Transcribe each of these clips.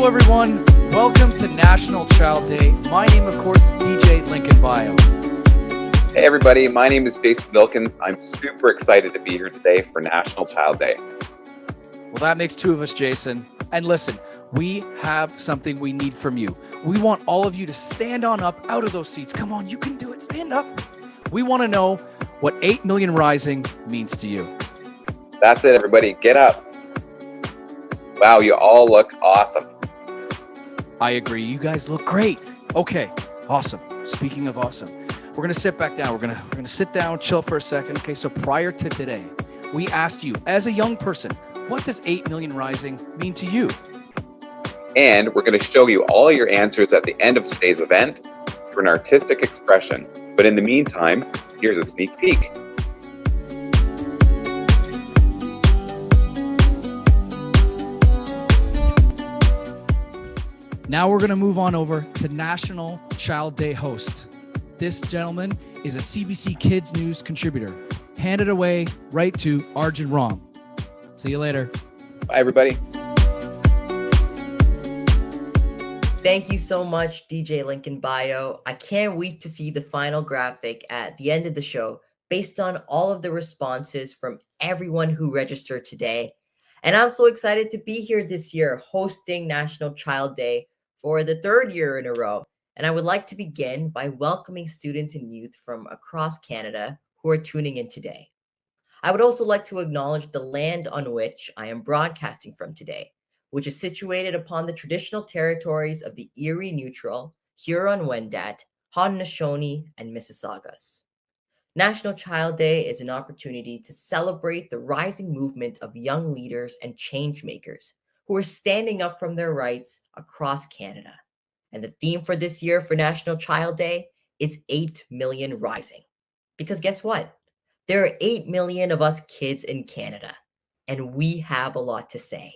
Hello everyone, welcome to National Child Day. My name of course is DJ Lincoln Bio. Hey everybody, my name is Jason Wilkins. I'm super excited to be here today for National Child Day. Well, that makes two of us, Jason. And listen, we have something we need from you. We want all of you to stand on up out of those seats. Come on, you can do it, stand up. We want to know what 8 Million Rising means to you. That's it everybody, get up. Wow, you all look awesome. I agree, you guys look great. Okay, awesome. Speaking of awesome, we're gonna sit back down. We're gonna sit down, chill for a second. Okay, so prior to today, we asked you, as a young person, what does 8 Million Rising mean to you? And we're gonna show you all your answers at the end of today's event for an artistic expression. But in the meantime, here's a sneak peek. Now we're going to move on over to National Child Day host. This gentleman is a CBC Kids News contributor. Hand it away right to Arjun Ram. See you later. Bye, everybody. Thank you so much, DJ Lincoln Bio. I can't wait to see the final graphic at the end of the show based on all of the responses from everyone who registered today. And I'm so excited to be here this year hosting National Child Day for the third year in a row. And I would like to begin by welcoming students and youth from across Canada who are tuning in today. I would also like to acknowledge the land on which I am broadcasting from today, which is situated upon the traditional territories of the Erie Neutral, Huron-Wendat, Haudenosaunee, and Mississaugas. National Child Day is an opportunity to celebrate the rising movement of young leaders and change makers who are standing up from their rights across Canada. And the theme for this year for National Child Day is 8 Million Rising. Because guess what? There are 8 million of us kids in Canada, and we have a lot to say.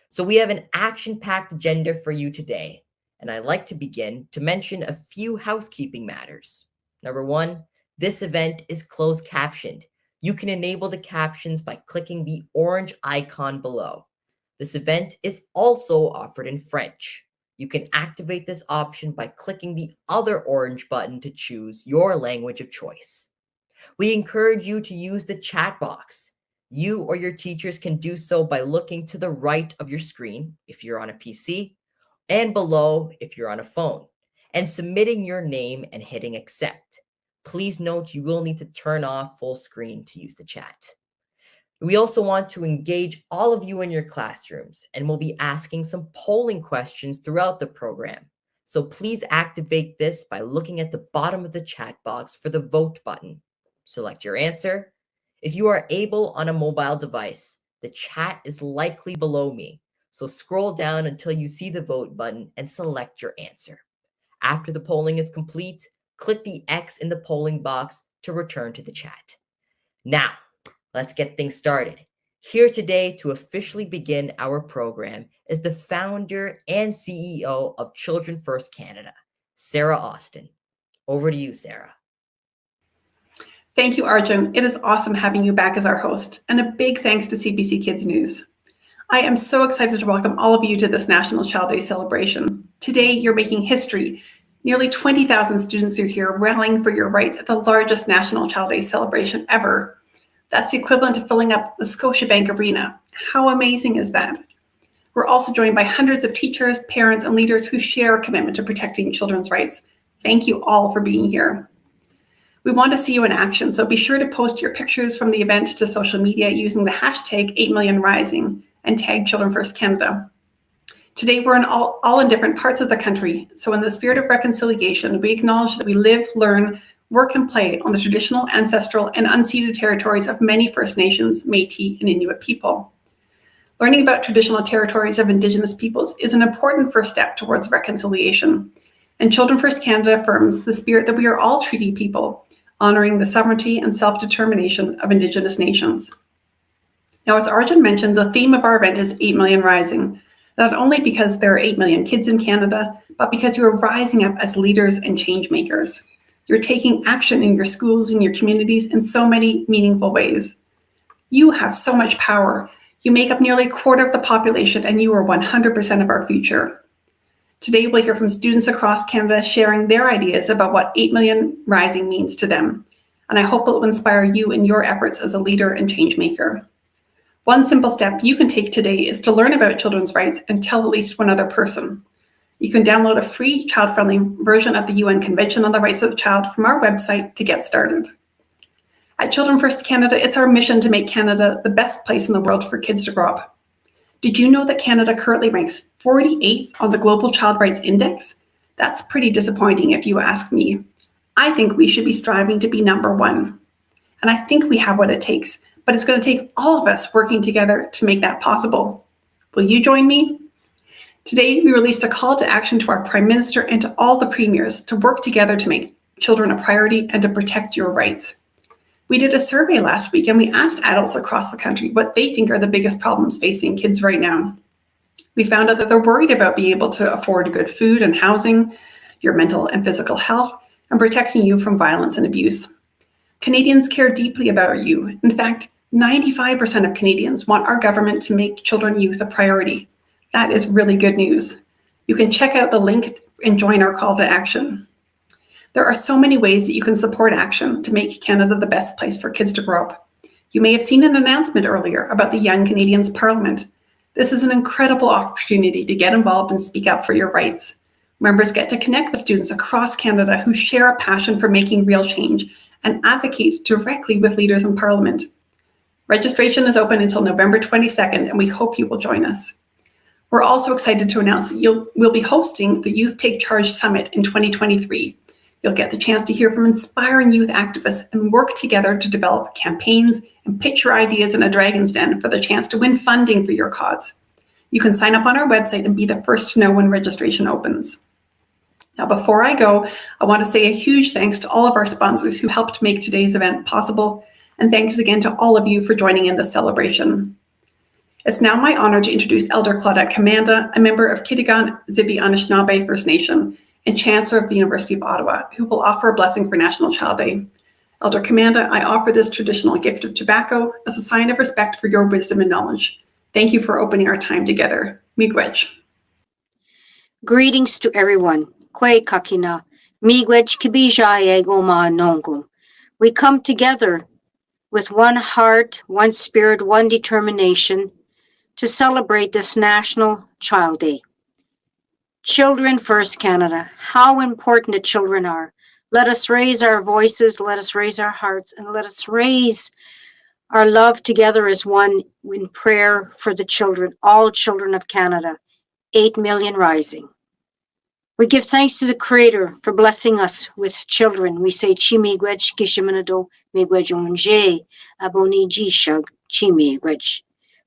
So we have an action-packed agenda for you today, and I'd like to begin to mention a few housekeeping matters. Number one, this event is closed captioned. You can enable the captions by clicking the orange icon below. This event is also offered in French. You can activate this option by clicking the other orange button to choose your language of choice. We encourage you to use the chat box. You or your teachers can do so by looking to the right of your screen if you're on a PC, and below if you're on a phone, and submitting your name and hitting accept. Please note you will need to turn off full screen to use the chat. We also want to engage all of you in your classrooms, and we'll be asking some polling questions throughout the program. So please activate this by looking at the bottom of the chat box for the vote button. Select your answer. If you are able on a mobile device, the chat is likely below me. So scroll down until you see the vote button and select your answer. After the polling is complete, click the X in the polling box to return to the chat. Now, let's get things started. Here today to officially begin our program is the founder and CEO of Children First Canada, Sarah Austin. Over to you, Sarah. Thank you, Arjun. It is awesome having you back as our host, and a big thanks to CBC Kids News. I am so excited to welcome all of you to this National Child Day celebration. Today, you're making history. Nearly 20,000 students are here rallying for your rights at the largest National Child Day celebration ever. That's the equivalent of filling up the Scotiabank Arena. How amazing is that? We're also joined by hundreds of teachers, parents, and leaders who share a commitment to protecting children's rights. Thank you all for being here. We want to see you in action, so be sure to post your pictures from the event to social media using the hashtag 8MillionRising and tag Children First Canada. Today, we're all in different parts of the country, so in the spirit of reconciliation, we acknowledge that we live, learn, work, and play on the traditional, ancestral, and unceded territories of many First Nations, Métis, and Inuit people. Learning about traditional territories of Indigenous peoples is an important first step towards reconciliation, and Children First Canada affirms the spirit that we are all treaty people, honoring the sovereignty and self-determination of Indigenous nations. Now, as Arjun mentioned, the theme of our event is 8 Million Rising, not only because there are 8 million kids in Canada, but because you are rising up as leaders and change makers. You're taking action in your schools and your communities in so many meaningful ways. You have so much power. You make up nearly a quarter of the population, and you are 100% of our future. Today, we'll hear from students across Canada sharing their ideas about what 8 Million Rising means to them, and I hope it will inspire you in your efforts as a leader and change maker. One simple step you can take today is to learn about children's rights and tell at least one other person. You can download a free child-friendly version of the UN Convention on the Rights of the Child from our website to get started. At Children First Canada, it's our mission to make Canada the best place in the world for kids to grow up. Did you know that Canada currently ranks 48th on the Global Child Rights Index? That's pretty disappointing if you ask me. I think we should be striving to be number one. And I think we have what it takes, but it's going to take all of us working together to make that possible. Will you join me? Today, we released a call to action to our Prime Minister and to all the premiers to work together to make children a priority and to protect your rights. We did a survey last week and we asked adults across the country what they think are the biggest problems facing kids right now. We found out that they're worried about being able to afford good food and housing, your mental and physical health, and protecting you from violence and abuse. Canadians care deeply about you. In fact, 95% of Canadians want our government to make children and youth a priority. That is really good news. You can check out the link and join our call to action. There are so many ways that you can support action to make Canada the best place for kids to grow up. You may have seen an announcement earlier about the Young Canadians Parliament. This is an incredible opportunity to get involved and speak up for your rights. Members get to connect with students across Canada who share a passion for making real change and advocate directly with leaders in Parliament. Registration is open until November 22nd, and we hope you will join us. We're also excited to announce that we'll be hosting the Youth Take Charge Summit in 2023. You'll get the chance to hear from inspiring youth activists and work together to develop campaigns and pitch your ideas in a dragon's den for the chance to win funding for your cause. You can sign up on our website and be the first to know when registration opens. Now, before I go, I want to say a huge thanks to all of our sponsors who helped make today's event possible, and thanks again to all of you for joining in this celebration. It's now my honor to introduce Elder Claudette Commanda, a member of Kitigan Zibi Anishinaabe First Nation and Chancellor of the University of Ottawa, who will offer a blessing for National Child Day. Elder Commanda, I offer this traditional gift of tobacco as a sign of respect for your wisdom and knowledge. Thank you for opening our time together. Miigwech. Greetings to everyone. Kwe kakina, miigwech kibijaye goma nongum. We come together with one heart, one spirit, one determination to celebrate this National Child Day. Children First Canada, how important the children are. Let us raise our voices, let us raise our hearts, and let us raise our love together as one in prayer for the children, all children of Canada, 8 million rising. We give thanks to the Creator for blessing us with children. We say, Chi miigwech kishimanado miigwech onje aboni jishag chi miigwech.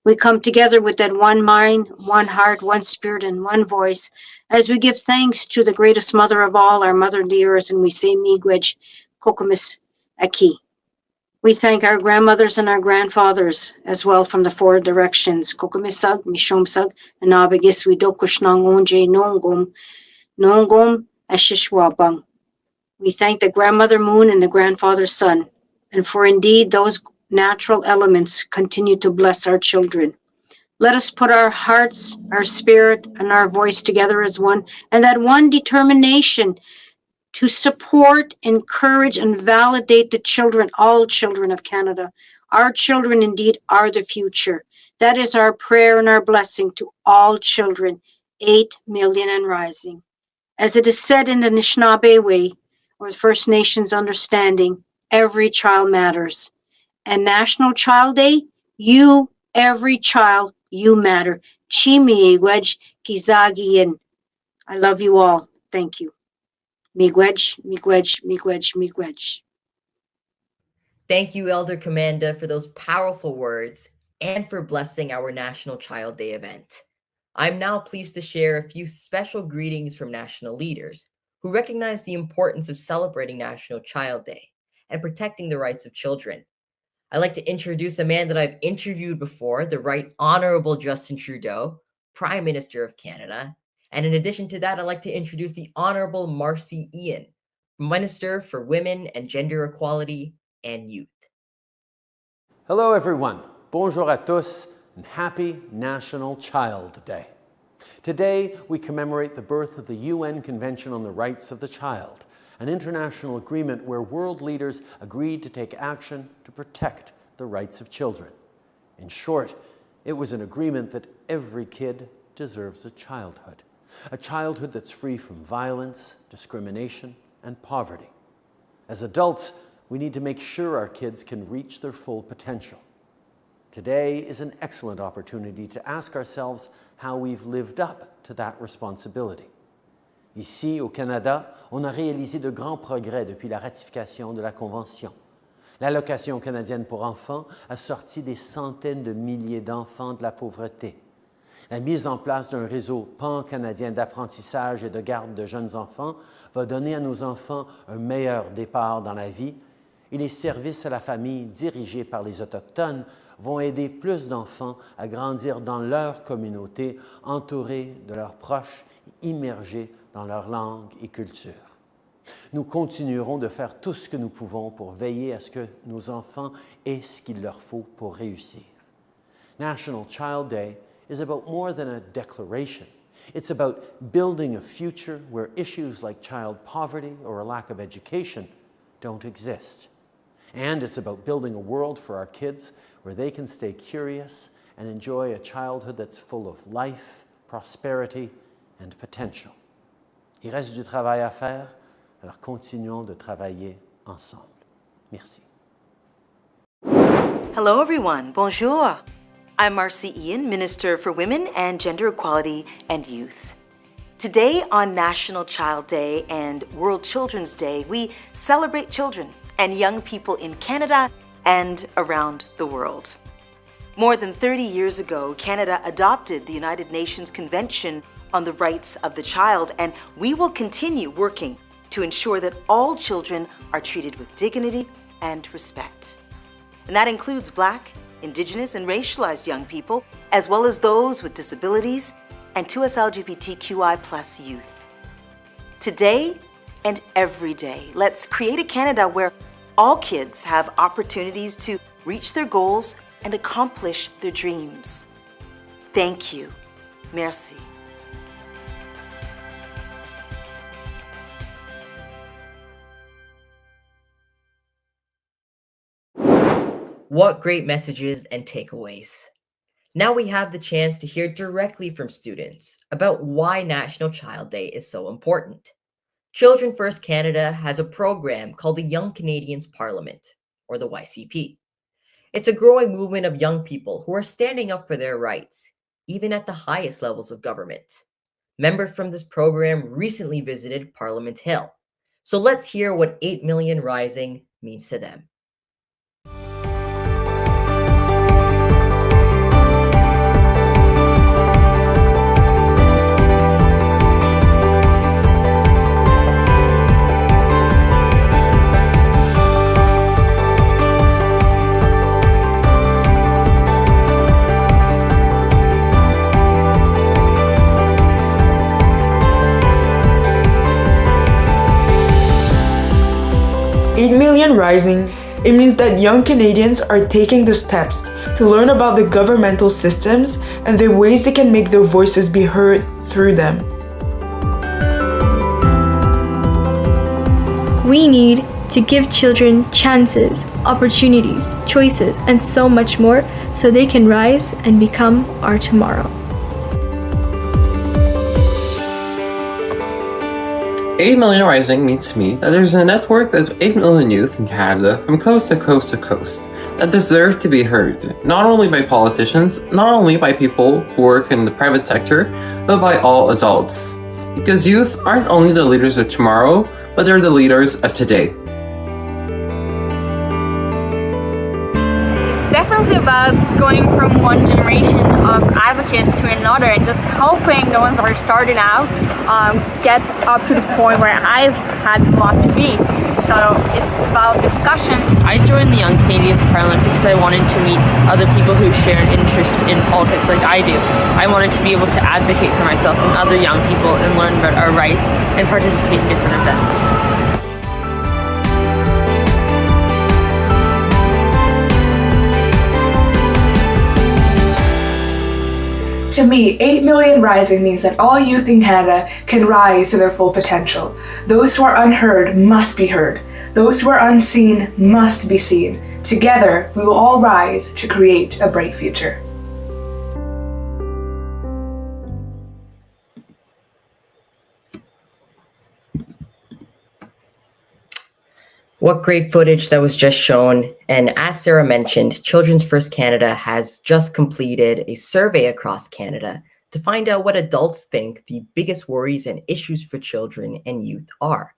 We come together with that one mind, one heart, one spirit, and one voice as we give thanks to the greatest mother of all, our mother dearest, and we say, Miigwech kokomis aki. We thank our grandmothers and our grandfathers as well from the four directions. Kokomisag, mishomsag, anabagis widokushnang onje nongom ashishwabang. We thank the grandmother moon and the grandfather sun, and for indeed those natural elements continue to bless our children. Let us put our hearts, our spirit, and our voice together as one, and that one determination to support, encourage, and validate the children, all children of Canada. Our children indeed are the future. That is our prayer and our blessing to all children, 8 million and rising. As it is said in the Anishinaabe way, or the First Nations understanding, every child matters. And National Child Day, you, every child, you matter. Chimiigwech kizagiyin. I love you all. Thank you. Miigwech, miigwech, miigwech, miigwech. Thank you, Elder Commanda, for those powerful words and for blessing our National Child Day event. I'm now pleased to share a few special greetings from national leaders who recognize the importance of celebrating National Child Day and protecting the rights of children. I'd like to introduce a man that I've interviewed before, the Right Honorable Justin Trudeau, Prime Minister of Canada. And in addition to that, I'd like to introduce the Honorable Marcy Ian, Minister for Women and Gender Equality and Youth. Hello everyone. Bonjour à tous. and happy National Child Day. Today, we commemorate the birth of the UN Convention on the Rights of the Child, an international agreement where world leaders agreed to take action to protect the rights of children. In short, it was an agreement that every kid deserves a childhood that's free from violence, discrimination, and poverty. As adults, we need to make sure our kids can reach their full potential. Today is an excellent opportunity to ask ourselves how we've lived up to that responsibility. Ici, au Canada, on a réalisé de grands progrès depuis la ratification de la Convention. L'allocation canadienne pour enfants a sorti des centaines de milliers d'enfants de la pauvreté. La mise en place d'un réseau pan-canadien d'apprentissage et de garde de jeunes enfants va donner à nos enfants un meilleur départ dans la vie et les services à la famille dirigés par les Autochtones vont aider plus d'enfants à grandir dans leur communauté, entourés de leurs proches, immergés dans leur langue et culture. Nous continuerons de faire tout ce que nous pouvons pour veiller à ce que nos enfants aient ce qu'il leur faut pour réussir. National Child Day is about more than a declaration. It's about building a future where issues like child poverty or a lack of education don't exist. And it's about building a world for our kids where they can stay curious and enjoy a childhood that's full of life, prosperity, and potential. Il reste du travail à faire, alors continuons de travailler ensemble. Merci. Hello everyone, bonjour. I'm Marcy Ian, Minister for Women and Gender Equality and Youth. Today on National Child Day and World Children's Day, we celebrate children and young people in Canada and around the world. More than 30 years ago, Canada adopted the United Nations Convention on the Rights of the Child, and we will continue working to ensure that all children are treated with dignity and respect. And that includes Black, Indigenous, and racialized young people, as well as those with disabilities and 2S LGBTQI+ youth. Today and every day, let's create a Canada where all kids have opportunities to reach their goals and accomplish their dreams. Thank you. Merci. What great messages and takeaways. Now we have the chance to hear directly from students about why National Child Day is so important. Children First Canada has a program called the Young Canadians Parliament, or the YCP. It's a growing movement of young people who are standing up for their rights, even at the highest levels of government. Members from this program recently visited Parliament Hill. So let's hear what 8 Million Rising means to them. Rising, it means that young Canadians are taking the steps to learn about the governmental systems and the ways they can make their voices be heard through them. We need to give children chances, opportunities, choices, and so much more so they can rise and become our tomorrow. 8 Million Rising means to me that there's a network of 8 million youth in Canada from coast to coast to coast that deserve to be heard, not only by politicians, not only by people who work in the private sector, but by all adults. Because youth aren't only the leaders of tomorrow, but they're the leaders of today. Definitely about going from one generation of advocate to another and just helping the ones that are starting out get up to the point where I've had want to be. So it's about discussion. I joined the Young Canadians Parliament because I wanted to meet other people who share an interest in politics like I do. I wanted to be able to advocate for myself and other young people and learn about our rights and participate in different events. To me, 8 Million Rising means that all youth in Canada can rise to their full potential. Those who are unheard must be heard. Those who are unseen must be seen. Together, we will all rise to create a bright future. What great footage that was just shown. And as Sarah mentioned, Children's First Canada has just completed a survey across Canada to find out what adults think the biggest worries and issues for children and youth are.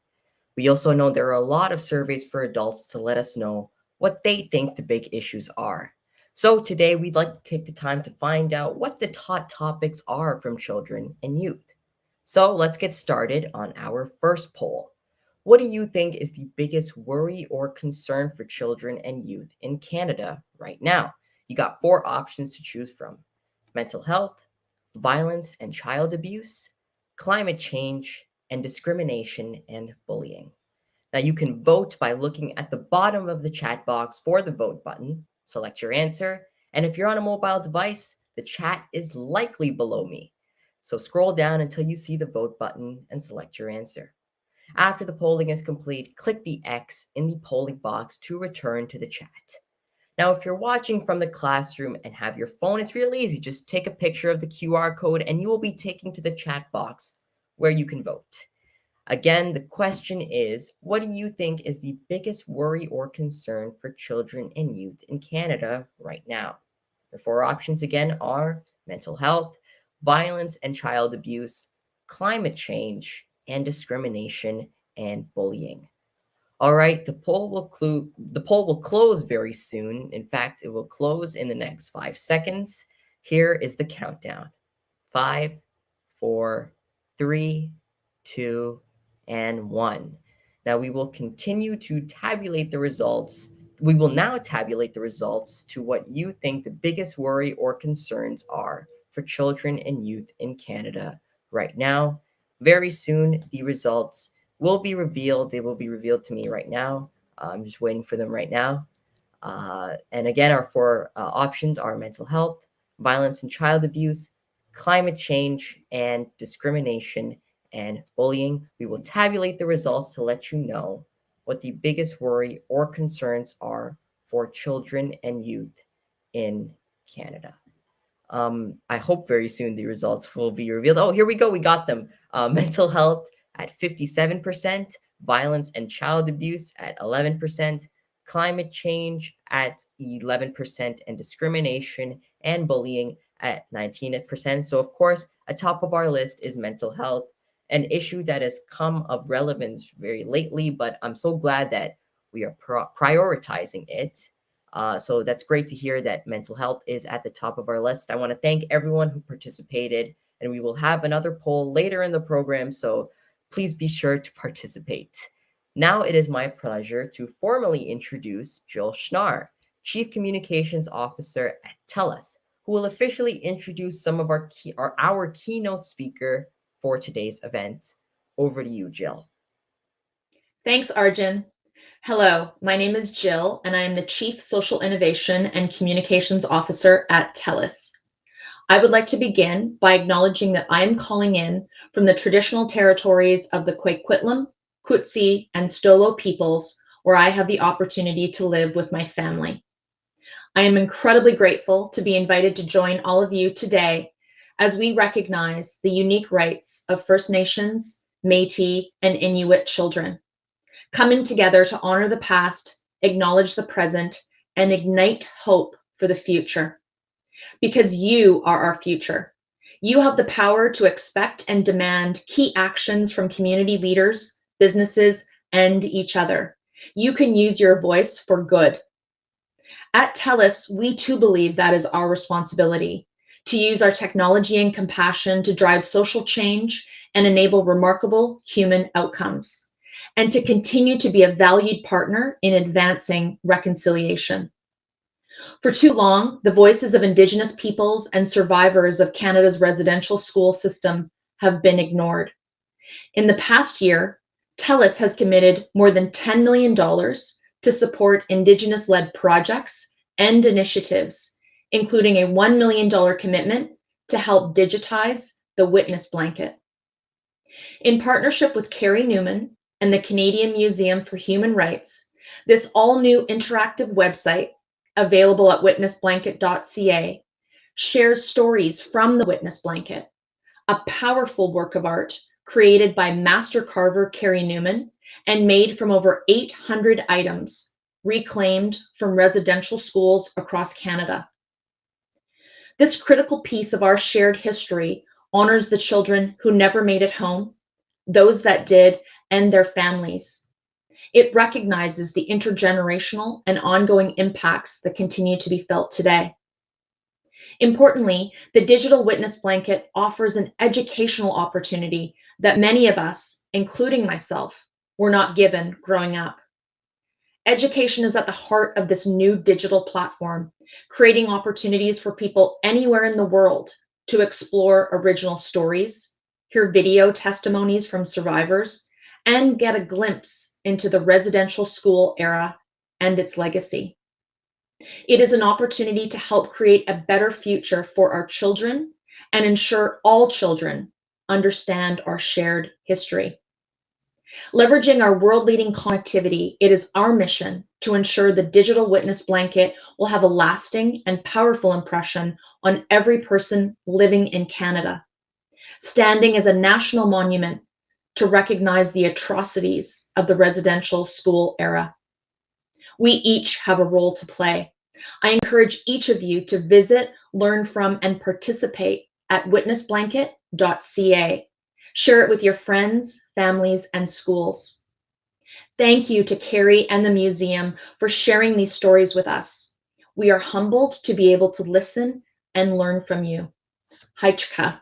We also know there are a lot of surveys for adults to let us know what they think the big issues are. So today we'd like to take the time to find out what the hot topics are from children and youth. So let's get started on our first poll. What do you think is the biggest worry or concern for children and youth in Canada right now? You got 4 options to choose from: mental health, violence and child abuse, climate change, and discrimination and bullying. Now you can vote by looking at the bottom of the chat box for the vote button, select your answer, and if you're on a mobile device, the chat is likely below me. So scroll down until you see the vote button and select your answer. After the polling is complete, click the X in the polling box to return to the chat. Now, if you're watching from the classroom and have your phone, it's real easy. Just take a picture of the QR code and you will be taken to the chat box where you can vote. Again, the question is, what do you think is the biggest worry or concern for children and youth in Canada right now? The 4 options again are mental health, violence and child abuse, climate change, and discrimination and bullying. All right, the poll will close very soon. In fact, it will close in the next 5 seconds. Here is the countdown. 5, 4, 3, 2, and 1. Now we will continue to tabulate the results. We will now tabulate the results to what you think the biggest worry or concerns are for children and youth in Canada right now. Very soon, the results will be revealed. They will be revealed to me right now. I'm just waiting for them right now. And again, our 4 options are mental health, violence and child abuse, climate change, and discrimination and bullying. We will tabulate the results to let you know what the biggest worry or concerns are for children and youth in Canada. I hope very soon the results will be revealed. Oh, here we go. We got them. Mental health at 57%, violence and child abuse at 11%, climate change at 11%, and discrimination and bullying at 19%. So, of course, atop of our list is mental health, an issue that has come of relevance very lately, but I'm so glad that we are prioritizing it. So that's great to hear that mental health is at the top of our list. I want to thank everyone who participated, and we will have another poll later in the program, so please be sure to participate. Now it is my pleasure to formally introduce Jill Schnarr, Chief Communications Officer at TELUS, who will officially introduce some of our keynote speaker for today's event. Over to you, Jill. Thanks, Arjun. Hello, my name is Jill, and I am the Chief Social Innovation and Communications Officer at TELUS. I would like to begin by acknowledging that I am calling in from the traditional territories of the Coquitlam, Coetzee, and Stolo peoples, where I have the opportunity to live with my family. I am incredibly grateful to be invited to join all of you today as we recognize the unique rights of First Nations, Métis, and Inuit children, coming together to honor the past, acknowledge the present, and ignite hope for the future. Because you are our future. You have the power to expect and demand key actions from community leaders, businesses, and each other. You can use your voice for good. At TELUS, we too believe that is our responsibility, to use our technology and compassion to drive social change and enable remarkable human outcomes, and to continue to be a valued partner in advancing reconciliation. For too long, the voices of Indigenous peoples and survivors of Canada's residential school system have been ignored. In the past year, TELUS has committed more than $10 million to support Indigenous-led projects and initiatives, including a $1 million commitment to help digitize the witness blanket. In partnership with Carrie Newman and the Canadian Museum for Human Rights, this all-new interactive website, available at witnessblanket.ca, shares stories from the witness blanket, a powerful work of art created by master carver Carrie Newman and made from over 800 items reclaimed from residential schools across Canada. This critical piece of our shared history honors the children who never made it home, those that did, and their families. It recognizes the intergenerational and ongoing impacts that continue to be felt today. Importantly, the digital witness blanket offers an educational opportunity that many of us, including myself, were not given growing up. Education is at the heart of this new digital platform, creating opportunities for people anywhere in the world to explore original stories, hear video testimonies from survivors, and get a glimpse into the residential school era and its legacy. It is an opportunity to help create a better future for our children and ensure all children understand our shared history. Leveraging our world-leading connectivity, it is our mission to ensure the digital witness blanket will have a lasting and powerful impression on every person living in Canada, standing as a national monument to recognize the atrocities of the residential school era. We each have a role to play. I encourage each of you to visit, learn from, and participate at witnessblanket.ca. Share it with your friends, families, and schools. Thank you to Carrie and the museum for sharing these stories with us. We are humbled to be able to listen and learn from you. Haichka.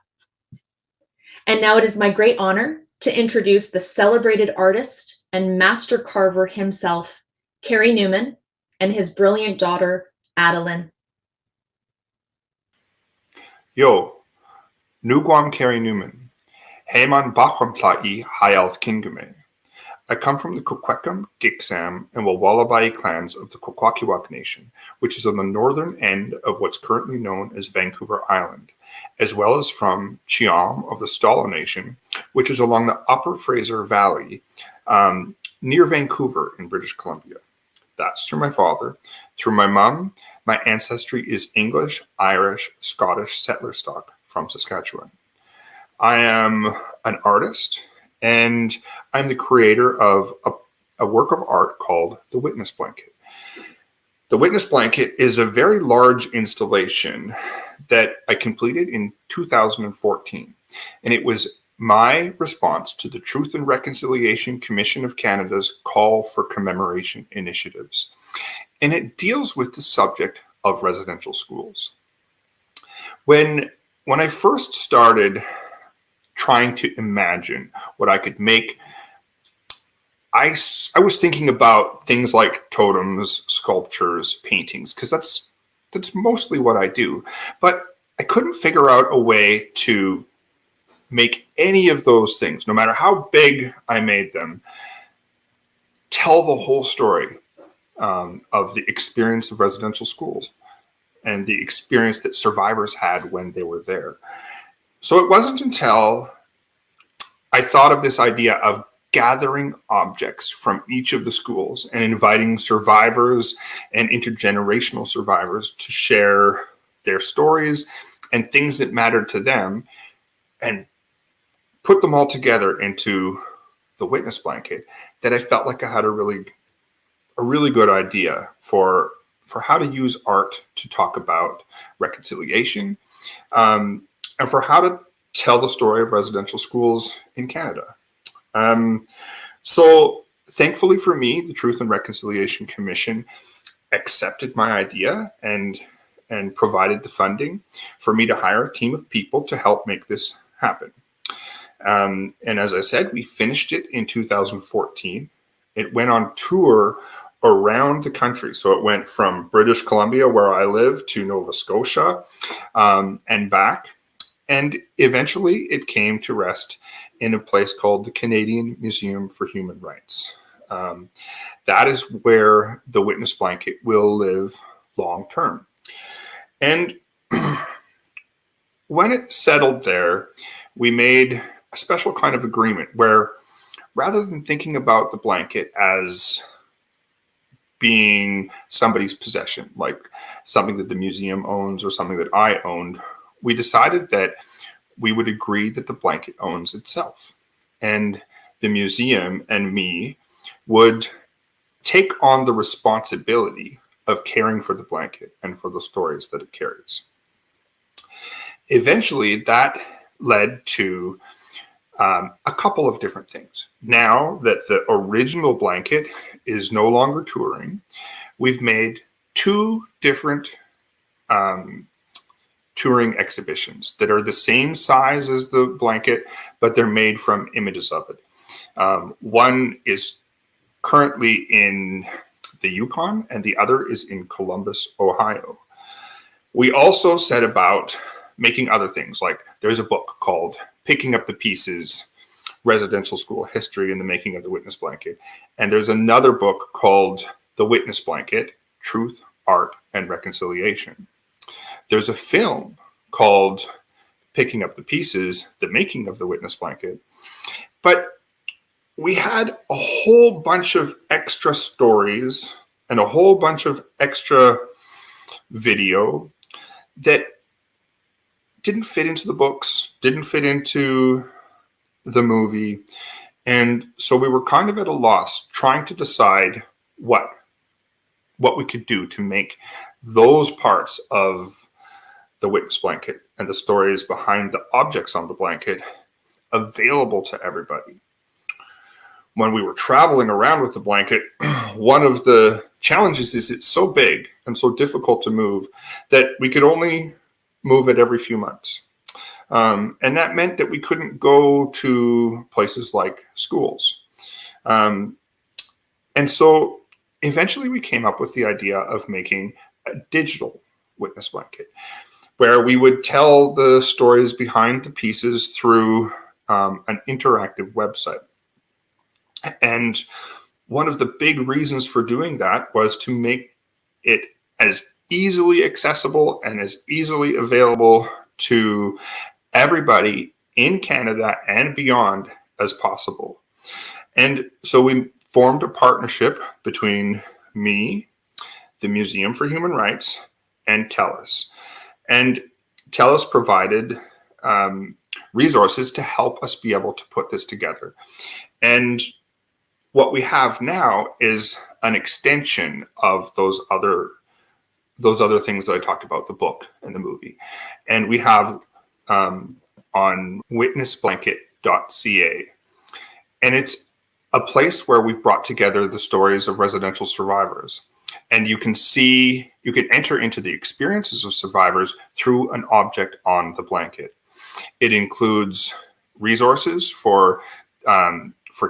And now it is my great honor to introduce the celebrated artist and master carver himself, Carrie Newman, and his brilliant daughter, Adeline. Yo, Nuguam Carrie Newman. Heyman Bachwampla'i Hayalth Kingume. I come from the Kwekwekum, Giksam, and Wallabai clans of the Kwakwaka'wakw Nation, which is on the northern end of what's currently known as Vancouver Island, as well as from Chiam of the Stalo Nation, which is along the upper Fraser Valley near Vancouver in British Columbia. That's through my father. Through my mom, my ancestry is English, Irish, Scottish settler stock from Saskatchewan. I am an artist, and I'm the creator of a work of art called The Witness Blanket. The Witness Blanket is a very large installation that I completed in 2014, and it was my response to the Truth and Reconciliation Commission of Canada's call for commemoration initiatives. And it deals with the subject of residential schools. When I first started trying to imagine what I could make, I was thinking about things like totems, sculptures, paintings, because that's mostly what I do. But I couldn't figure out a way to make any of those things, no matter how big I made them, tell the whole story of the experience of residential schools and the experience that survivors had when they were there. So it wasn't until I thought of this idea of gathering objects from each of the schools and inviting survivors and intergenerational survivors to share their stories and things that mattered to them and put them all together into the Witness Blanket, that I felt like I had a really good idea for how to use art to talk about reconciliation, and for how to tell the story of residential schools in Canada. So thankfully for me, the Truth and Reconciliation Commission accepted my idea and provided the funding for me to hire a team of people to help make this happen. And as I said, we finished it in 2014. It went on tour around the country. So it went from British Columbia, where I live, to Nova Scotia and back. And eventually it came to rest in a place called the Canadian Museum for Human Rights. That is where the Witness Blanket will live long term. And when it settled there, we made a special kind of agreement where rather than thinking about the blanket as being somebody's possession, like something that the museum owns or something that I owned, we decided that we would agree that the blanket owns itself. And the museum and me would take on the responsibility of caring for the blanket and for the stories that it carries. Eventually, that led to a couple of different things. Now that the original blanket is no longer touring, we've made 2 different touring exhibitions that are the same size as the blanket, but they're made from images of it. One is currently in the Yukon and the other is in Columbus, Ohio. We also set about making other things, like there's a book called Picking Up the Pieces, Residential School History and the Making of the Witness Blanket. And there's another book called The Witness Blanket, Truth, Art, and Reconciliation. There's a film called Picking Up the Pieces, The Making of the Witness Blanket. But we had a whole bunch of extra stories and a whole bunch of extra video that didn't fit into the books, didn't fit into the movie. And so we were kind of at a loss trying to decide what we could do to make those parts of the witness blanket and the stories behind the objects on the blanket available to everybody. When we were traveling around with the blanket, one of the challenges is it's so big and so difficult to move that we could only move it every few months. And that meant that we couldn't go to places like schools. And so eventually we came up with the idea of making a digital witness blanket, where we would tell the stories behind the pieces through an interactive website. And one of the big reasons for doing that was to make it as easily accessible and as easily available to everybody in Canada and beyond as possible. And so we formed a partnership between me, the Museum for Human Rights, and TELUS. And TELUS provided resources to help us be able to put this together. And what we have now is an extension of those other things that I talked about, the book and the movie. And we have on witnessblanket.ca. And it's a place where we've brought together the stories of residential survivors. And you can enter into the experiences of survivors through an object on the blanket. It includes resources for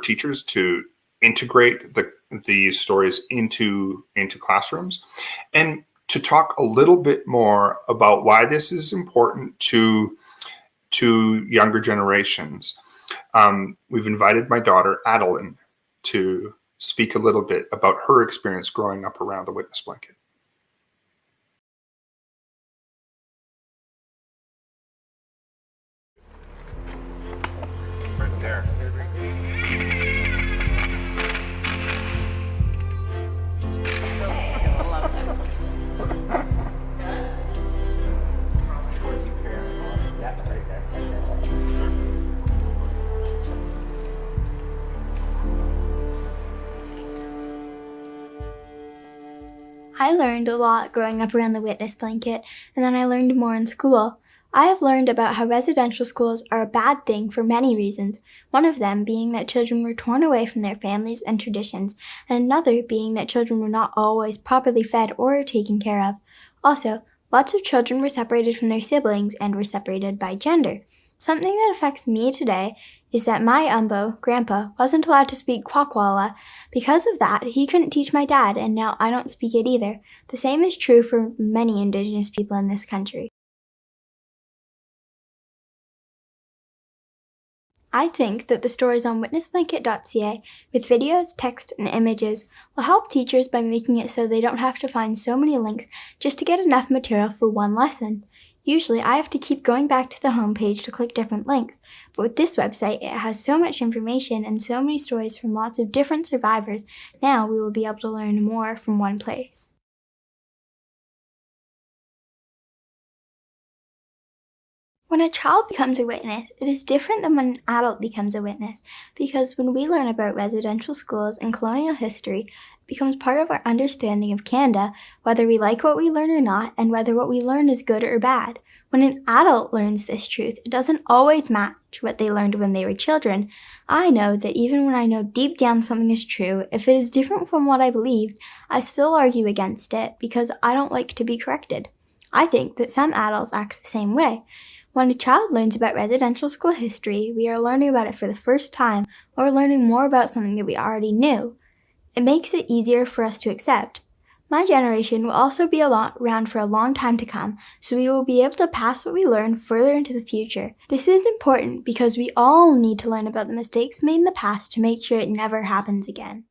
teachers to integrate the stories into classrooms, and to talk a little bit more about why this is important to younger generations. We've invited my daughter Adeline to speak a little bit about her experience growing up around the witness blanket. Right there. I learned a lot growing up around the witness blanket, and then I learned more in school. I have learned about how residential schools are a bad thing for many reasons, one of them being that children were torn away from their families and traditions, and another being that children were not always properly fed or taken care of. Also, lots of children were separated from their siblings and were separated by gender. Something that affects me today is that my umbo, grandpa, wasn't allowed to speak Kwakwala. Because of that, he couldn't teach my dad, and now I don't speak it either. The same is true for many Indigenous people in this country. I think that the stories on witnessblanket.ca with videos, text, and images will help teachers by making it so they don't have to find so many links just to get enough material for one lesson. Usually, I have to keep going back to the homepage to click different links, but with this website, it has so much information and so many stories from lots of different survivors. Now we will be able to learn more from one place. When a child becomes a witness, it is different than when an adult becomes a witness, because when we learn about residential schools and colonial history, it becomes part of our understanding of Canada, whether we like what we learn or not, and whether what we learn is good or bad. When an adult learns this truth, it doesn't always match what they learned when they were children. I know that even when I know deep down something is true, if it is different from what I believed, I still argue against it because I don't like to be corrected. I think that some adults act the same way. When a child learns about residential school history, we are learning about it for the first time, or learning more about something that we already knew. It makes it easier for us to accept. My generation will also be around for a long time to come, so we will be able to pass what we learn further into the future. This is important because we all need to learn about the mistakes made in the past to make sure it never happens again.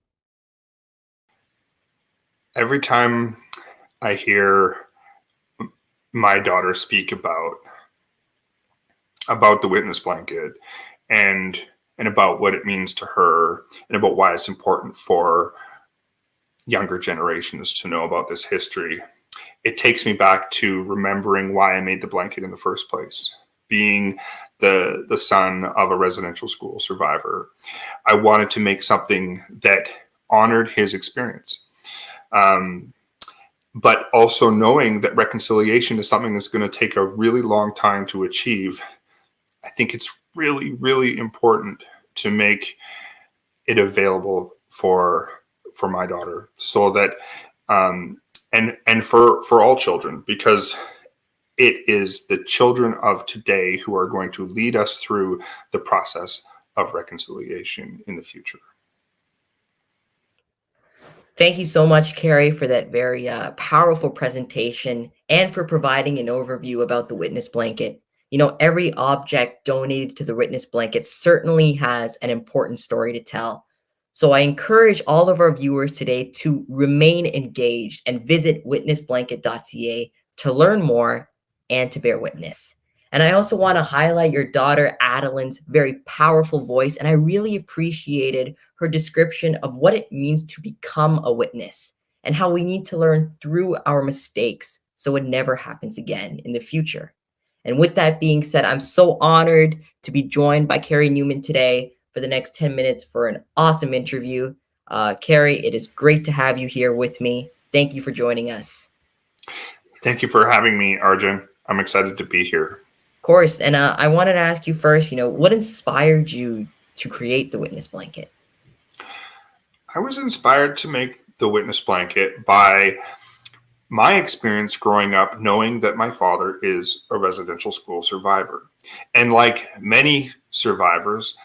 Every time I hear my daughter speak about the witness blanket and about what it means to her and about why it's important for younger generations to know about this history, it takes me back to remembering why I made the blanket in the first place. Being the son of a residential school survivor, I wanted to make something that honored his experience. But also knowing that reconciliation is something that's going to take a really long time to achieve, I think it's really, really important to make it available for my daughter, so that and for all children, because it is the children of today who are going to lead us through the process of reconciliation in the future. Thank you so much, Carrie, for that very powerful presentation and for providing an overview about the witness blanket. You know, every object donated to the witness blanket certainly has an important story to tell. So I encourage all of our viewers today to remain engaged and visit witnessblanket.ca to learn more and to bear witness. And I also want to highlight your daughter Adeline's very powerful voice, and I really appreciated her description of what it means to become a witness and how we need to learn through our mistakes so it never happens again in the future. And with that being said, I'm so honored to be joined by Carrie Newman today for the next 10 minutes for an awesome interview. Carrie, it is great to have you here with me. Thank you for joining us. Thank you for having me, Arjun. I'm excited to be here. Of course. And I wanted to ask you first, what inspired you to create the witness blanket? I was inspired to make the witness blanket by my experience growing up, knowing that my father is a residential school survivor. And like many survivors,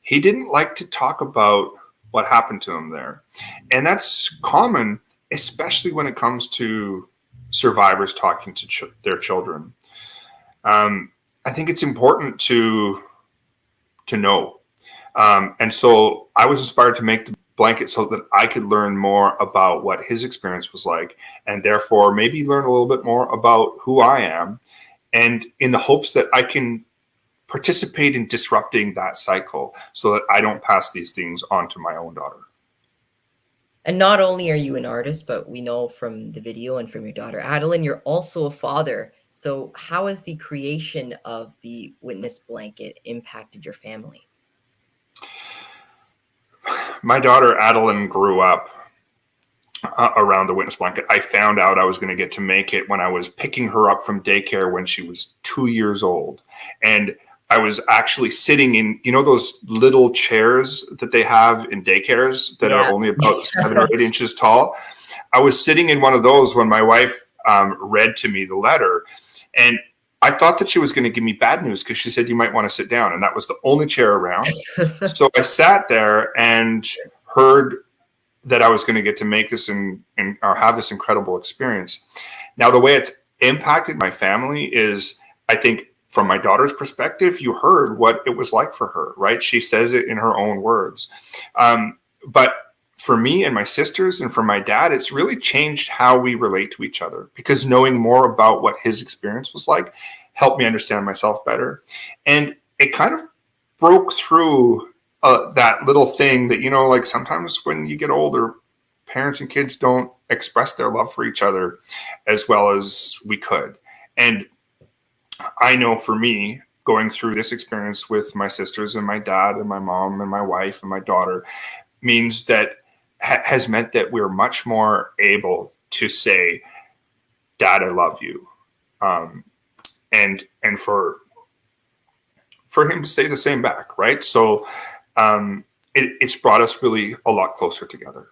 he didn't like to talk about what happened to him there. And that's common, especially when it comes to survivors talking to their children. I think it's important to know. And so I was inspired to make the blanket so that I could learn more about what his experience was like, and therefore maybe learn a little bit more about who I am, and in the hopes that I can participate in disrupting that cycle so that I don't pass these things on to my own daughter. And not only are you an artist, but we know from the video and from your daughter Adeline, you're also a father. So how has the creation of the witness blanket impacted your family? My daughter Adeline grew up around the witness blanket. I found out I was going to get to make it when I was picking her up from daycare when she was 2 years old. And I was actually sitting in, those little chairs that they have in daycares that are only about 7 or 8 inches tall. I was sitting in one of those when my wife read to me the letter. And I thought that she was going to give me bad news because she said, you might want to sit down. And that was the only chair around. So I sat there and heard that I was going to get to make this or have this incredible experience. Now, the way it's impacted my family is, I think, from my daughter's perspective, you heard what it was like for her, right? She says it in her own words. But for me and my sisters and for my dad, it's really changed how we relate to each other, because knowing more about what his experience was like helped me understand myself better. And it kind of broke through that little thing that, like sometimes when you get older, parents and kids don't express their love for each other as well as we could. And I know for me, going through this experience with my sisters and my dad and my mom and my wife and my daughter means that has meant that we're much more able to say, Dad, I love you. And for him to say the same back, right? So it's brought us really a lot closer together.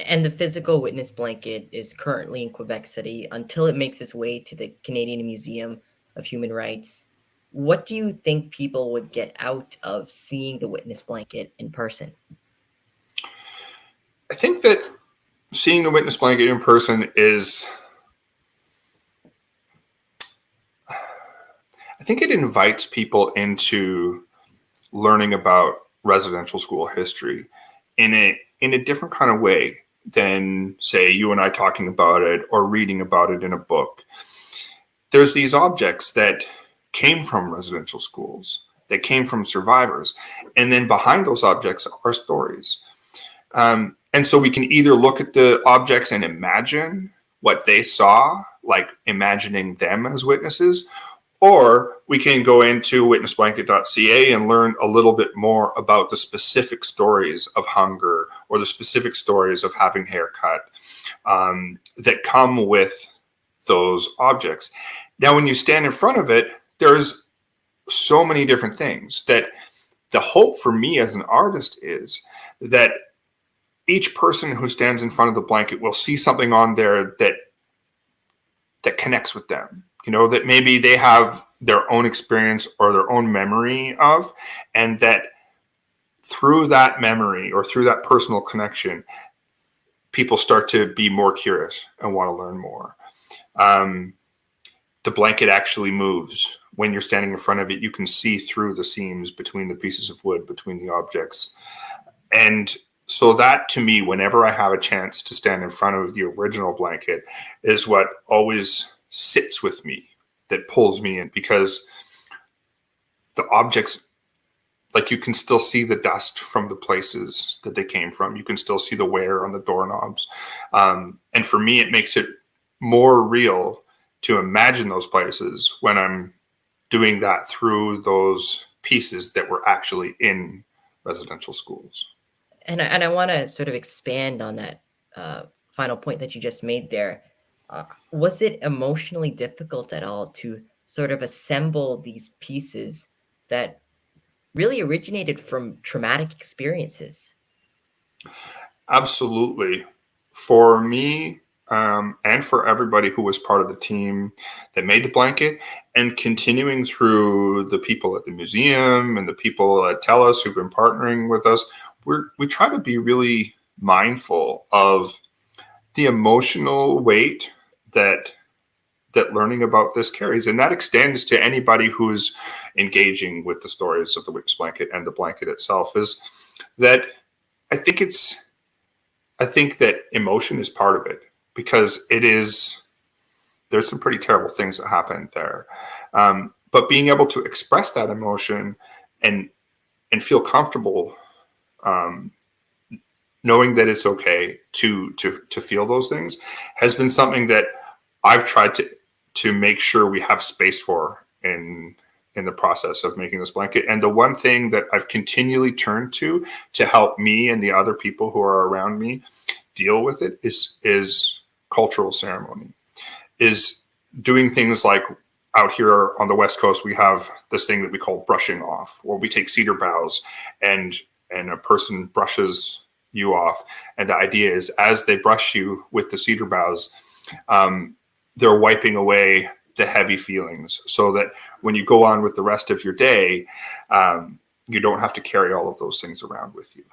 And the physical witness blanket is currently in Quebec City until it makes its way to the Canadian Museum of Human Rights. What do you think people would get out of seeing the witness blanket in person? I think that seeing the witness blanket in person is, I think it invites people into learning about residential school history in a different kind of way than, say, you and I talking about it or reading about it in a book. There's these objects that came from residential schools, that came from survivors, and then behind those objects are stories. And so we can either look at the objects and imagine what they saw, like imagining them as witnesses, or we can go into witnessblanket.ca and learn a little bit more about the specific stories of hunger or the specific stories of having hair cut that come with those objects. Now, when you stand in front of it, there's so many different things that the hope for me as an artist is that each person who stands in front of the blanket will see something on there that connects with them, that maybe they have their own experience or their own memory of, and that through that memory or through that personal connection, people start to be more curious and want to learn more. The blanket actually moves. When you're standing in front of it, you can see through the seams between the pieces of wood, between the objects. And so that, to me, whenever I have a chance to stand in front of the original blanket, is what always sits with me, that pulls me in, because the objects, like, you can still see the dust from the places that they came from. You can still see the wear on the doorknobs. And for me, it makes it more real to imagine those places when I'm doing that through those pieces that were actually in residential schools. And I want to sort of expand on that final point that you just made there. Was it emotionally difficult at all to sort of assemble these pieces that really originated from traumatic experiences? Absolutely. For me, and for everybody who was part of the team that made the blanket, and continuing through the people at the museum and the people at TELUS who've been partnering with us, we try to be really mindful of the emotional weight that learning about this carries. And that extends to anybody who's engaging with the stories of the witness blanket and the blanket itself, is that I think that emotion is part of it, because there's some pretty terrible things that happen there. But being able to express that emotion and feel comfortable knowing that it's okay to feel those things has been something that I've tried to make sure we have space for in the process of making this blanket. And the one thing that I've continually turned to help me and the other people who are around me deal with it is cultural ceremony, is doing things like, out here on the West Coast, we have this thing that we call brushing off, where we take cedar boughs and a person brushes you off. And the idea is, as they brush you with the cedar boughs, they're wiping away the heavy feelings, so that when you go on with the rest of your day, you don't have to carry all of those things around with you.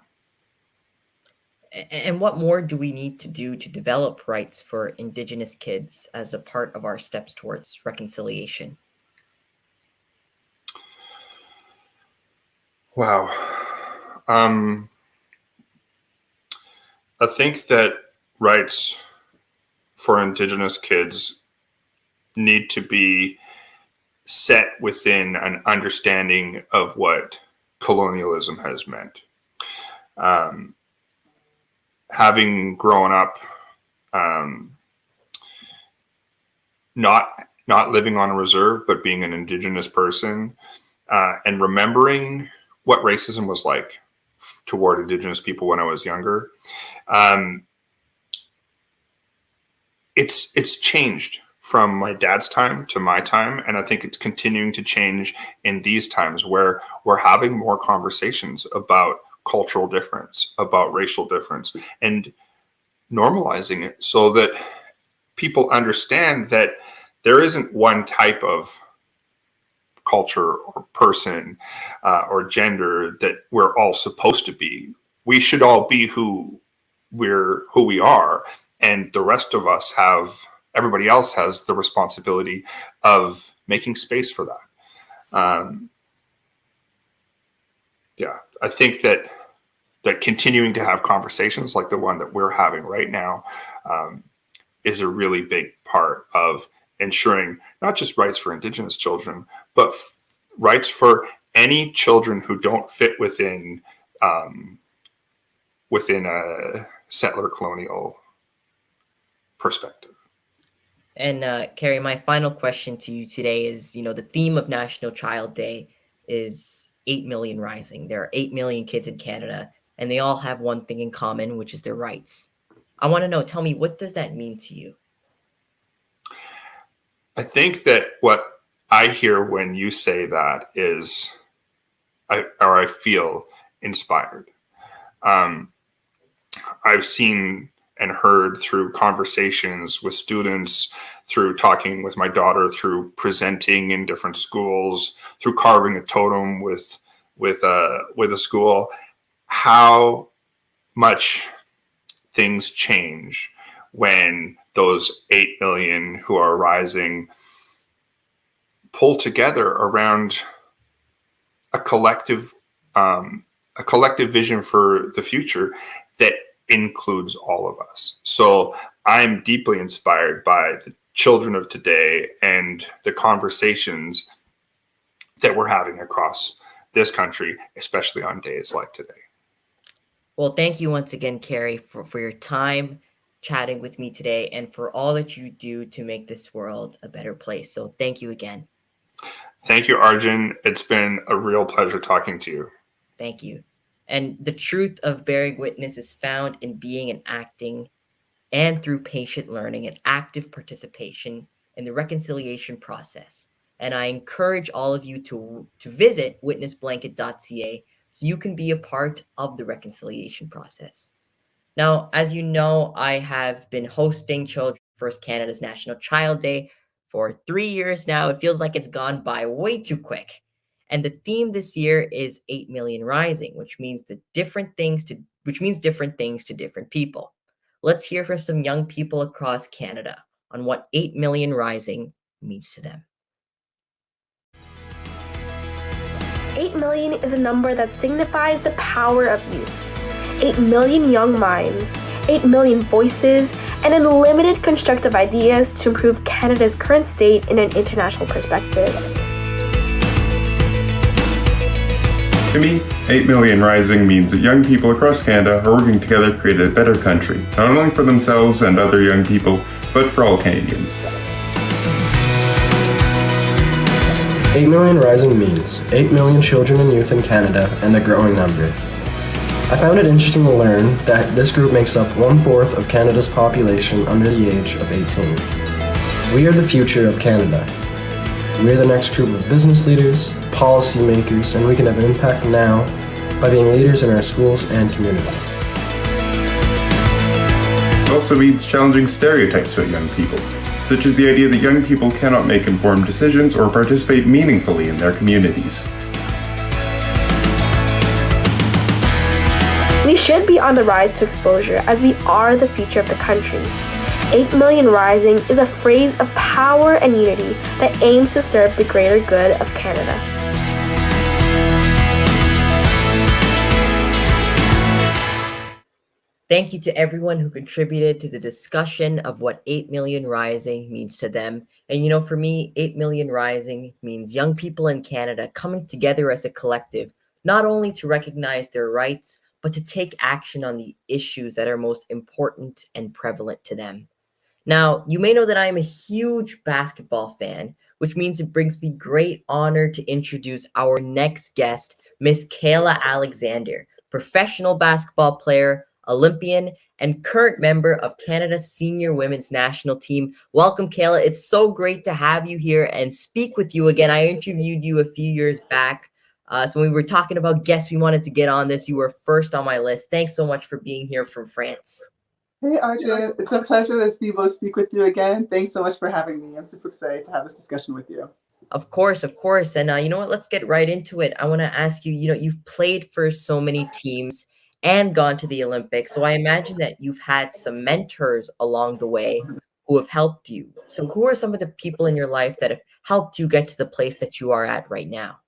And what more do we need to do to develop rights for Indigenous kids as a part of our steps towards reconciliation? Wow. I think that rights for Indigenous kids need to be set within an understanding of what colonialism has meant. Having grown up not living on a reserve, but being an Indigenous person, and remembering what racism was like toward Indigenous people when I was younger, it's changed from my dad's time to my time, and I think it's continuing to change in these times where we're having more conversations about cultural difference, about racial difference, and normalizing it so that people understand that there isn't one type of culture or person or gender that we're all supposed to be. We should all be who we are, and the rest of us everybody else has the responsibility of making space for that. I think that continuing to have conversations like the one that we're having right now is a really big part of ensuring not just rights for Indigenous children, but rights for any children who don't fit within a settler colonial perspective. And Carrie, my final question to you today is, the theme of National Child Day is 8 million rising. There are 8 million kids in Canada, and they all have one thing in common, which is their rights. I want to know, tell me, what does that mean to you? I think that what I hear when you say that is, I feel inspired. I've seen and heard through conversations with students, through talking with my daughter, through presenting in different schools, through carving a totem with a school, how much things change when those 8 million who are rising pull together around a collective vision for the future that includes all of us. So I'm deeply inspired by the children of today and the conversations that we're having across this country, especially on days like today. Well, thank you once again, Carrie, for your time chatting with me today and for all that you do to make this world a better place. So thank you again. Thank you, Arjun. It's been a real pleasure talking to you. Thank you. And the truth of bearing witness is found in being and acting, and through patient learning and active participation in the reconciliation process. And I encourage all of you to visit witnessblanket.ca so you can be a part of the reconciliation process. Now, as you know, I have been hosting Children First Canada's National Child Day for 3 years now. It feels like it's gone by way too quick. And the theme this year is 8 million rising, which means different things to different people. Let's hear from some young people across Canada on what 8 million rising means to them. 8 million is a number that signifies the power of youth. 8 million young minds, 8 million voices, and unlimited constructive ideas to improve Canada's current state in an international perspective. To me, 8 million rising means that young people across Canada are working together to create a better country, not only for themselves and other young people, but for all Canadians. 8 million rising means 8 million children and youth in Canada, and a growing number. I found it interesting to learn that this group makes up 1/4 of Canada's population under the age of 18. We are the future of Canada. We are the next group of business leaders, policy makers, and we can have an impact now by being leaders in our schools and communities. It also means challenging stereotypes about young people, such as the idea that young people cannot make informed decisions or participate meaningfully in their communities. We should be on the rise to exposure as we are the future of the country. 8 million rising is a phrase of power and unity that aims to serve the greater good of Canada. Thank you to everyone who contributed to the discussion of what 8 Million Rising means to them. And for me, 8 Million Rising means young people in Canada coming together as a collective, not only to recognize their rights, but to take action on the issues that are most important and prevalent to them. Now, you may know that I am a huge basketball fan, which means it brings me great honor to introduce our next guest, Miss Kayla Alexander, professional basketball player, Olympian, and current member of Canada's senior women's national team. Welcome, Kayla. It's so great to have you here and speak with you again. I interviewed you a few years back. So when we were talking about guests we wanted to get on this, you were first on my list. Thanks so much for being here from France. Hey, Arjun. It's a pleasure to be able to speak with you again. Thanks so much for having me. I'm super excited to have this discussion with you. Of course. And you know what? Let's get right into it. I want to ask you, you've played for so many teams and gone to the Olympics. So I imagine that you've had some mentors along the way who have helped you. So who are some of the people in your life that have helped you get to the place that you are at right now?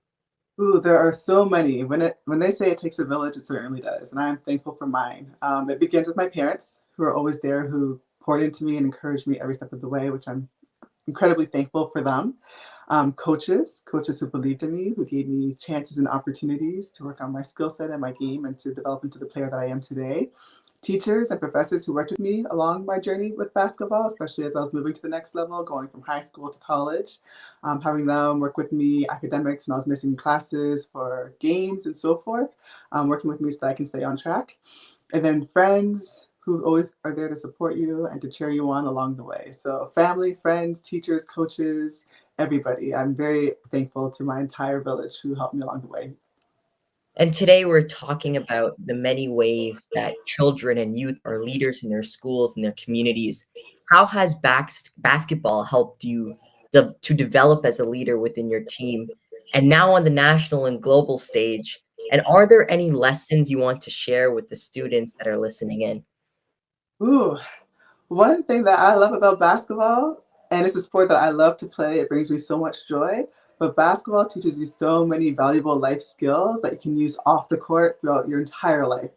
Ooh, there are so many. When they say it takes a village, it certainly does. And I'm thankful for mine. It begins with my parents, who are always there, who poured into me and encouraged me every step of the way, which I'm incredibly thankful for them. Coaches who believed in me, who gave me chances and opportunities to work on my skill set and my game and to develop into the player that I am today. Teachers and professors who worked with me along my journey with basketball, especially as I was moving to the next level, going from high school to college, having them work with me, academics when I was missing classes for games and so forth, working with me so that I can stay on track. And then friends who always are there to support you and to cheer you on along the way. So family, friends, teachers, coaches, everybody. I'm very thankful to my entire village who helped me along the way. And today we're talking about the many ways that children and youth are leaders in their schools and their communities. How has basketball helped you to develop as a leader within your team and now on the national and global stage? And are there any lessons you want to share with the students that are listening in? Ooh, one thing that I love about basketball, and it's a sport that I love to play, it brings me so much joy, but basketball teaches you so many valuable life skills that you can use off the court throughout your entire life.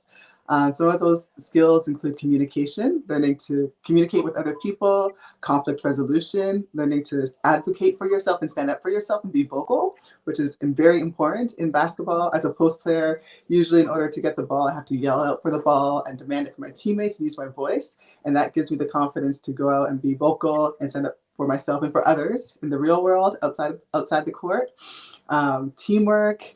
Some of those skills include communication, learning to communicate with other people, conflict resolution, learning to advocate for yourself and stand up for yourself and be vocal, which is very important in basketball. As a post player, usually in order to get the ball, I have to yell out for the ball and demand it from my teammates and use my voice. And that gives me the confidence to go out and be vocal and stand up for myself and for others in the real world, outside the court. Teamwork,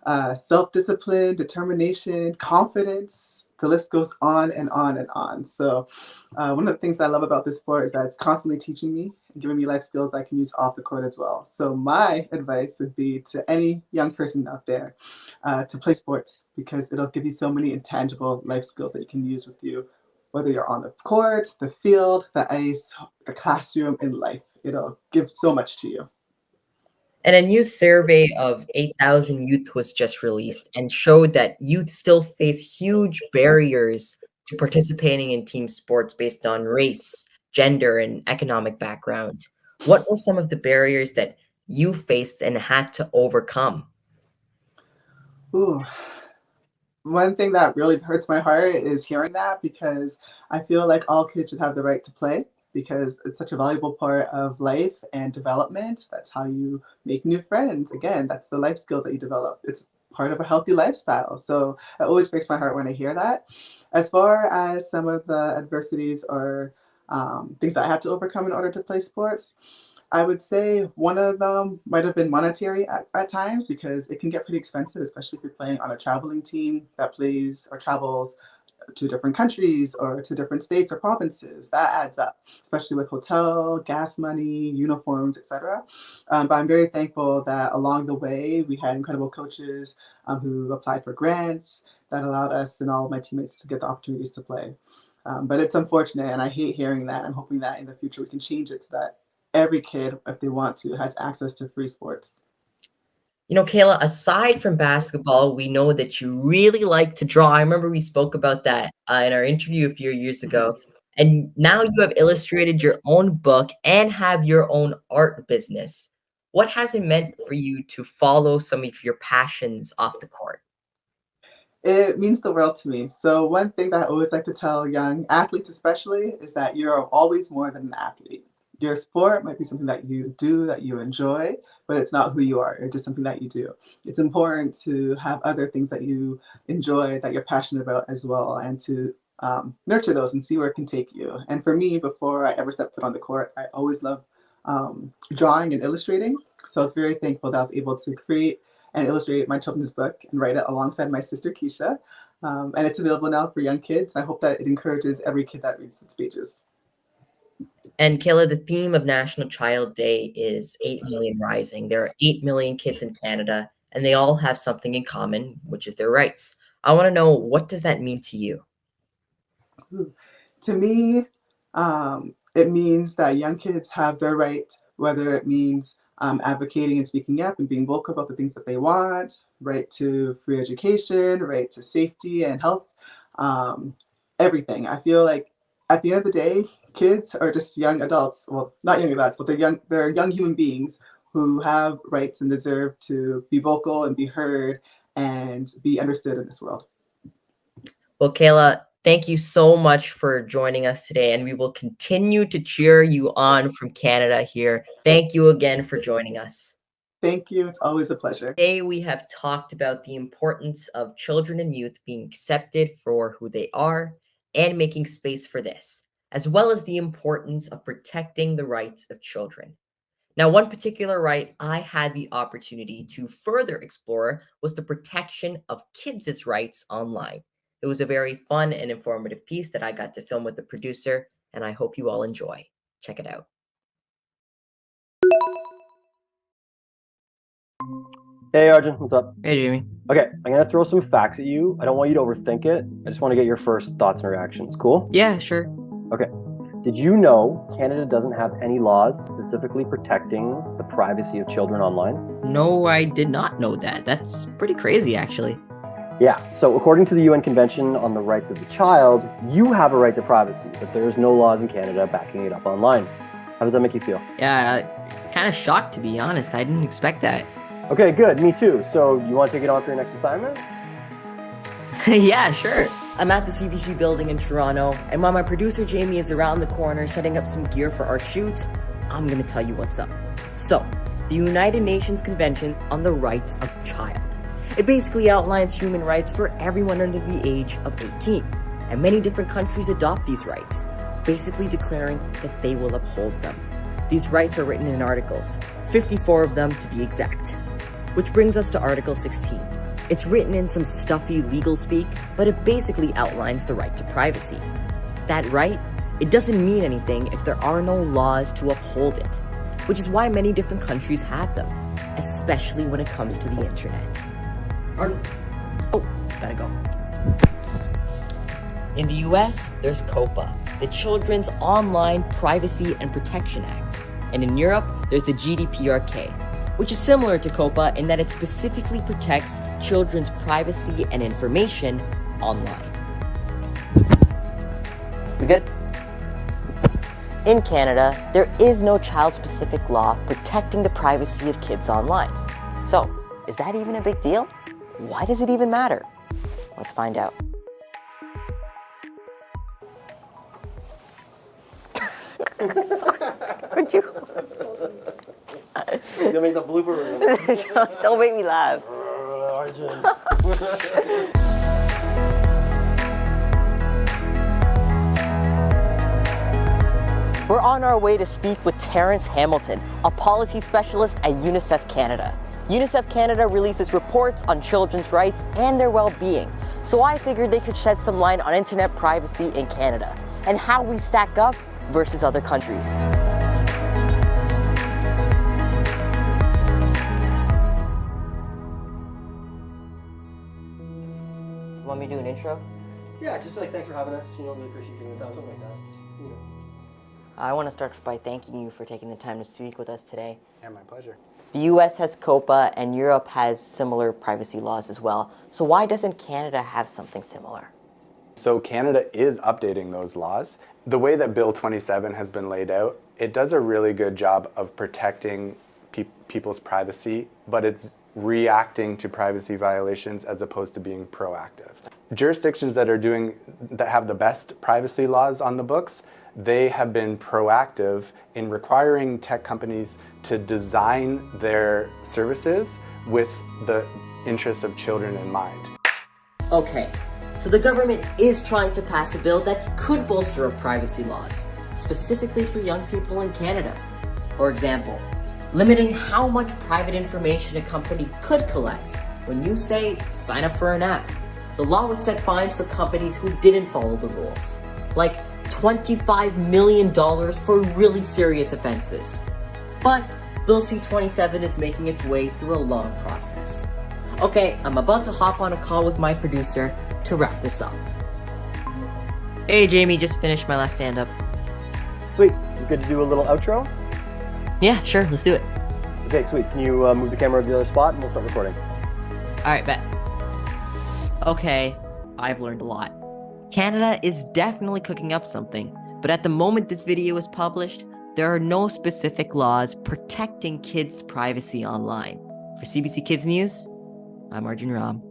self-discipline, determination, confidence, the list goes on and on and on. So one of the things that I love about this sport is that it's constantly teaching me and giving me life skills that I can use off the court as well. So my advice would be to any young person out there to play sports, because it'll give you so many intangible life skills that you can use with you, whether you're on the court, the field, the ice, the classroom, in life. It'll give so much to you. And a new survey of 8,000 youth was just released and showed that youth still face huge barriers to participating in team sports based on race, gender, and economic background. What were some of the barriers that you faced and had to overcome? Ooh. One thing that really hurts my heart is hearing that, because I feel like all kids should have the right to play, because it's such a valuable part of life and development. That's how you make new friends. Again, that's the life skills that you develop. It's part of a healthy lifestyle. So it always breaks my heart when I hear that. As far as some of the adversities or things that I had to overcome in order to play sports, I would say one of them might have been monetary at times, because it can get pretty expensive, especially if you're playing on a traveling team that plays or travels to different countries or to different states or provinces. That adds up, especially with hotel, gas money, uniforms, etc. But I'm very thankful that along the way, we had incredible coaches who applied for grants that allowed us and all of my teammates to get the opportunities to play. But it's unfortunate, and I hate hearing that. I'm hoping that in the future we can change it so that every kid, if they want to, has access to free sports. Kayla, aside from basketball, we know that you really like to draw. I remember we spoke about that in our interview a few years ago. And now you have illustrated your own book and have your own art business. What has it meant for you to follow some of your passions off the court? It means the world to me. So one thing that I always like to tell young athletes especially is that you're always more than an athlete. Your sport might be something that you do, that you enjoy, but it's not who you are. It's just something that you do. It's important to have other things that you enjoy, that you're passionate about as well, and to nurture those and see where it can take you. And for me, before I ever stepped foot on the court, I always loved drawing and illustrating. So I was very thankful that I was able to create and illustrate my children's book and write it alongside my sister Keisha. And it's available now for young kids. I hope that it encourages every kid that reads its pages. And Kayla, the theme of National Child Day is 8 million rising. There are 8 million kids in Canada, and they all have something in common, which is their rights. I want to know, what does that mean to you? To me, it means that young kids have their right, whether it means advocating and speaking up and being vocal about the things that they want, right to free education, right to safety and health, everything. I feel like at the end of the day, kids are just young adults. Well, not young adults, but they're young human beings who have rights and deserve to be vocal and be heard and be understood in this world. Well, Kayla, thank you so much for joining us today, and we will continue to cheer you on from Canada here. Thank you again for joining us. Thank you. It's always a pleasure. Today, we have talked about the importance of children and youth being accepted for who they are and making space for this, as well as the importance of protecting the rights of children. Now, one particular right I had the opportunity to further explore was the protection of kids' rights online. It was a very fun and informative piece that I got to film with the producer, and I hope you all enjoy. Check it out. Hey Arjun, what's up? Hey Jamie. Okay, I'm gonna throw some facts at you. I don't want you to overthink it. I just want to get your first thoughts and reactions. Cool? Yeah, sure. Okay. Did you know Canada doesn't have any laws specifically protecting the privacy of children online? No, I did not know that. That's pretty crazy, actually. Yeah, so according to the UN Convention on the Rights of the Child, you have a right to privacy, but there is no laws in Canada backing it up online. How does that make you feel? Yeah, kind of shocked, to be honest. I didn't expect that. Okay, good. Me too. So you want to take it on for your next assignment? Yeah, sure. I'm at the CBC building in Toronto, and while my producer Jamie is around the corner setting up some gear for our shoot, I'm going to tell you what's up. So, the United Nations Convention on the Rights of Child. It basically outlines human rights for everyone under the age of 18, and many different countries adopt these rights, basically declaring that they will uphold them. These rights are written in articles, 54 of them to be exact. Which brings us to Article 16. It's written in some stuffy legal speak, but it basically outlines the right to privacy. That right, it doesn't mean anything if there are no laws to uphold it, which is why many different countries have them, especially when it comes to the internet. Oh, gotta go. In the US, there's COPPA, the Children's Online Privacy and Protection Act. And in Europe, there's the GDPR, which is similar to COPPA in that it specifically protects children's privacy and information online. We good? In Canada, there is no child-specific law protecting the privacy of kids online. So, is that even a big deal? Why does it even matter? Let's find out. Could you? You'll make the blooper reel. Don't make me laugh. Arjun. We're on our way to speak with Terrence Hamilton, a policy specialist at UNICEF Canada. UNICEF Canada releases reports on children's rights and their well-being, so I figured they could shed some light on internet privacy in Canada and how we stack up versus other countries. Want me to do an intro? Yeah, just like thanks for having us. Really appreciate taking the time, something like that. Just, I want to start by thanking you for taking the time to speak with us today. Yeah, my pleasure. The US has COPPA and Europe has similar privacy laws as well. So why doesn't Canada have something similar? So Canada is updating those laws. The way that Bill 27 has been laid out, it does a really good job of protecting people's privacy, but it's reacting to privacy violations as opposed to being proactive. Jurisdictions that have the best privacy laws on the books, they have been proactive in requiring tech companies to design their services with the interests of children in mind. Okay, so the government is trying to pass a bill that could bolster up privacy laws, specifically for young people in Canada. For example, limiting how much private information a company could collect when you say, sign up for an app. The law would set fines for companies who didn't follow the rules, like $25 million for really serious offenses. But Bill C-27 is making its way through a long process. Okay, I'm about to hop on a call with my producer to wrap this up. Hey Jamie, just finished my last stand-up. Sweet, you good to do a little outro? Yeah, sure, let's do it. Okay, sweet. Can you move the camera to the other spot and we'll start recording? Alright, bet. Okay, I've learned a lot. Canada is definitely cooking up something, but at the moment this video is published, there are no specific laws protecting kids' privacy online. For CBC Kids News, I'm Arjun Ram.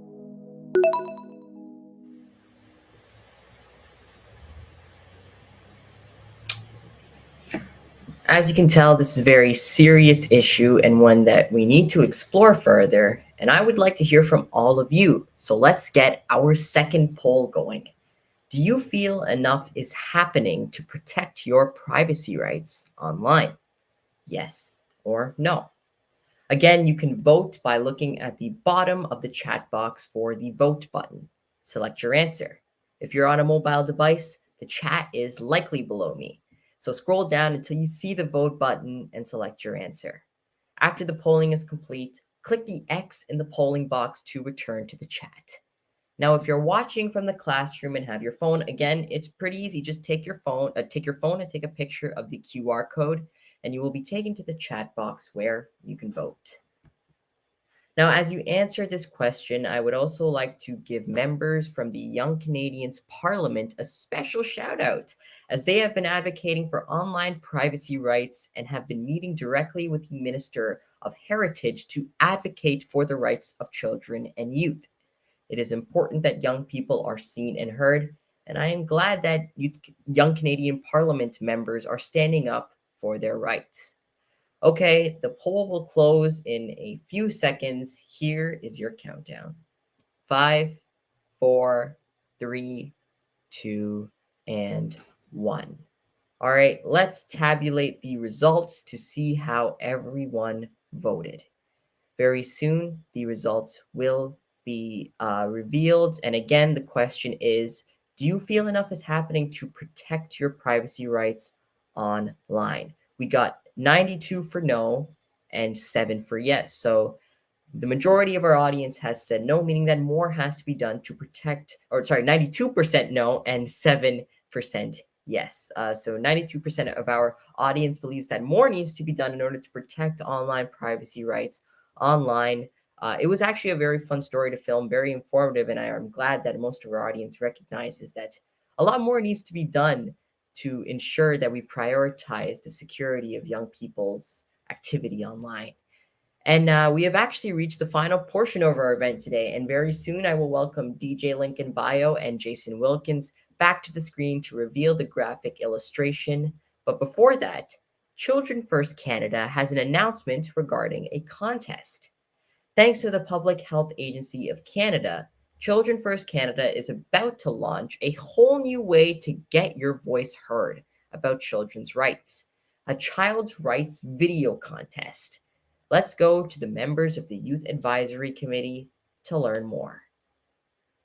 As you can tell, this is a very serious issue and one that we need to explore further, and I would like to hear from all of you. So let's get our second poll going. Do you feel enough is happening to protect your privacy rights online? Yes or no? Again, you can vote by looking at the bottom of the chat box for the vote button. Select your answer. If you're on a mobile device, the chat is likely below me. So scroll down until you see the vote button and select your answer. After the polling is complete, click the X in the polling box to return to the chat. Now, if you're watching from the classroom and have your phone, again, it's pretty easy. Just take your phone and take a picture of the QR code, and you will be taken to the chat box where you can vote. Now, as you answer this question, I would also like to give members from the Young Canadians Parliament a special shout out, as they have been advocating for online privacy rights and have been meeting directly with the Minister of Heritage to advocate for the rights of children and youth. It is important that young people are seen and heard, and I am glad that Young Canadian Parliament members are standing up for their rights. Okay, the poll will close in a few seconds. Here is your countdown. 5, 4, 3, 2, and 1. All right, let's tabulate the results to see how everyone voted. Very soon, the results will be revealed. And again, the question is, do you feel enough is happening to protect your privacy rights online? We got 92 for no and 7 for yes. So the majority of our audience has said no, meaning that more has to be done to protect, 92% no and 7% yes. So 92% of our audience believes that more needs to be done in order to protect online privacy rights online. It was actually a very fun story to film, very informative, and I am glad that most of our audience recognizes that a lot more needs to be done to ensure that we prioritize the security of young people's activity online. And we have actually reached the final portion of our event today, and very soon I will welcome DJ Lincoln Bio and Jason Wilkins back to the screen to reveal the graphic illustration. But before that, Children First Canada has an announcement regarding a contest. Thanks to the Public Health Agency of Canada, Children First Canada is about to launch a whole new way to get your voice heard about children's rights, a child's rights video contest. Let's go to the members of the Youth Advisory Committee to learn more.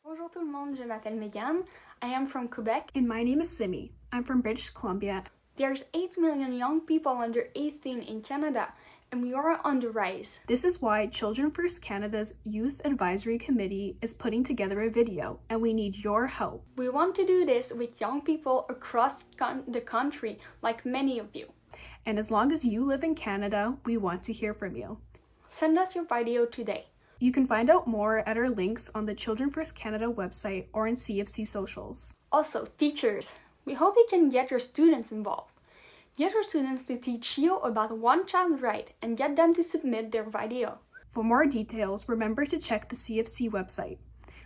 Bonjour tout le monde, je m'appelle Megan. I am from Quebec. And my name is Simi. I'm from British Columbia. There's 8 million young people under 18 in Canada, and we are on the rise. This is why Children First Canada's Youth Advisory Committee is putting together a video, and we need your help. We want to do this with young people across the country, like many of you. And as long as you live in Canada, we want to hear from you. Send us your video today. You can find out more at our links on the Children First Canada website or in CFC socials. Also, teachers, we hope you can get your students involved. Get your students to teach you about one child's right and get them to submit their video. For more details, remember to check the CFC website.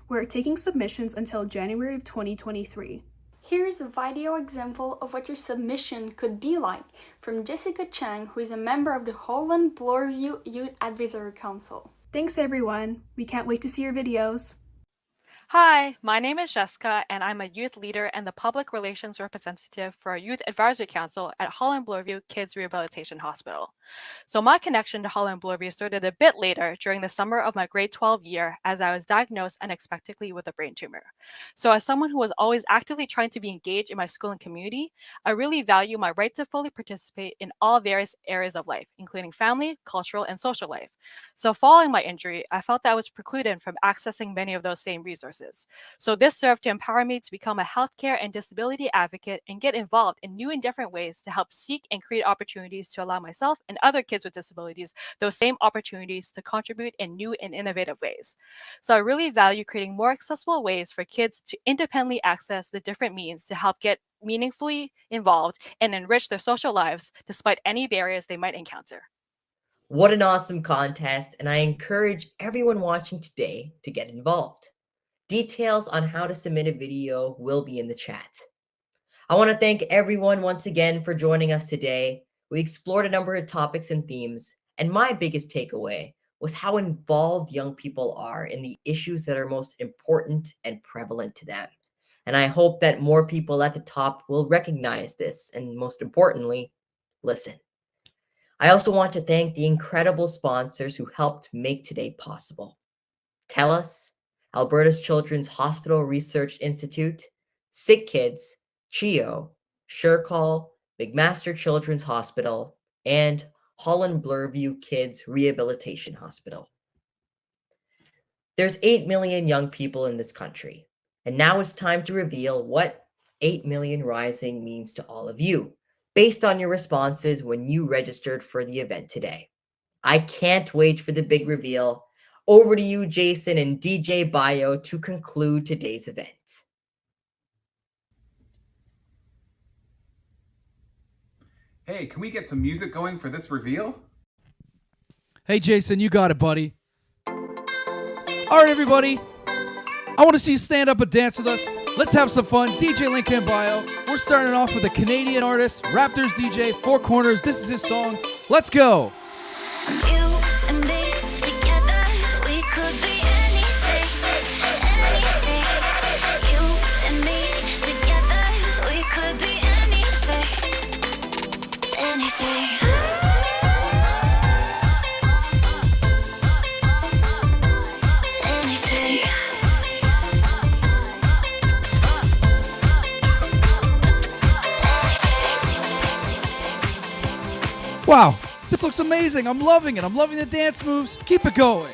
We're taking submissions until January of 2023. Here's a video example of what your submission could be like from Jessica Chang, who is a member of the Holland Bloorview Youth Advisory Council. Thanks everyone. We can't wait to see your videos. Hi, my name is Jessica, and I'm a youth leader and the public relations representative for our Youth Advisory Council at Holland Bloorview Kids Rehabilitation Hospital. So my connection to Holland Bloorview started a bit later during the summer of my grade 12 year as I was diagnosed unexpectedly with a brain tumor. So as someone who was always actively trying to be engaged in my school and community, I really value my right to fully participate in all various areas of life, including family, cultural, and social life. So following my injury, I felt that I was precluded from accessing many of those same resources. So this served to empower me to become a healthcare and disability advocate and get involved in new and different ways to help seek and create opportunities to allow myself and other kids with disabilities those same opportunities to contribute in new and innovative ways. So I really value creating more accessible ways for kids to independently access the different means to help get meaningfully involved and enrich their social lives despite any barriers they might encounter. What an awesome contest, and I encourage everyone watching today to get involved. Details on how to submit a video will be in the chat. I want to thank everyone once again for joining us today. We explored a number of topics and themes, and my biggest takeaway was how involved young people are in the issues that are most important and prevalent to them. And I hope that more people at the top will recognize this and, most importantly, listen. I also want to thank the incredible sponsors who helped make today possible. TELUS, Alberta's Children's Hospital Research Institute, Sick Kids, CHEO, SureCall, McMaster Children's Hospital, and Holland Bloorview Kids Rehabilitation Hospital. There's 8 million young people in this country, and now it's time to reveal what 8 million rising means to all of you, based on your responses when you registered for the event today. I can't wait for the big reveal. Over to you, Jason and DJ Bio, to conclude today's event. Hey, can we get some music going for this reveal? Hey, Jason, you got it, buddy. All right, everybody. I want to see you stand up and dance with us. Let's have some fun. DJ Lincoln Bio. We're starting off with a Canadian artist, Raptors DJ, Four Corners. This is his song. Let's go. Wow, this looks amazing. I'm loving it. I'm loving the dance moves. Keep it going.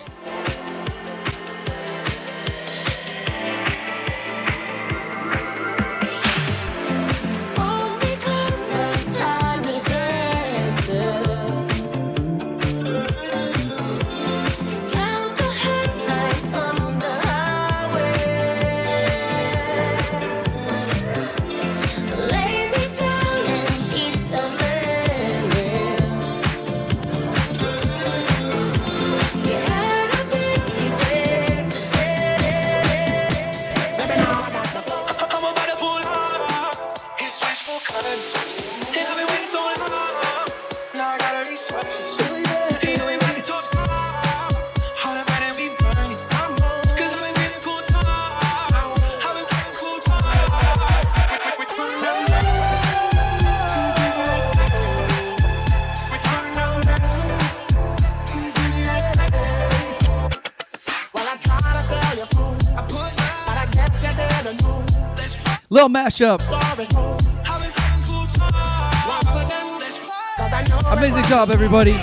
Little mashup. Amazing job, everybody.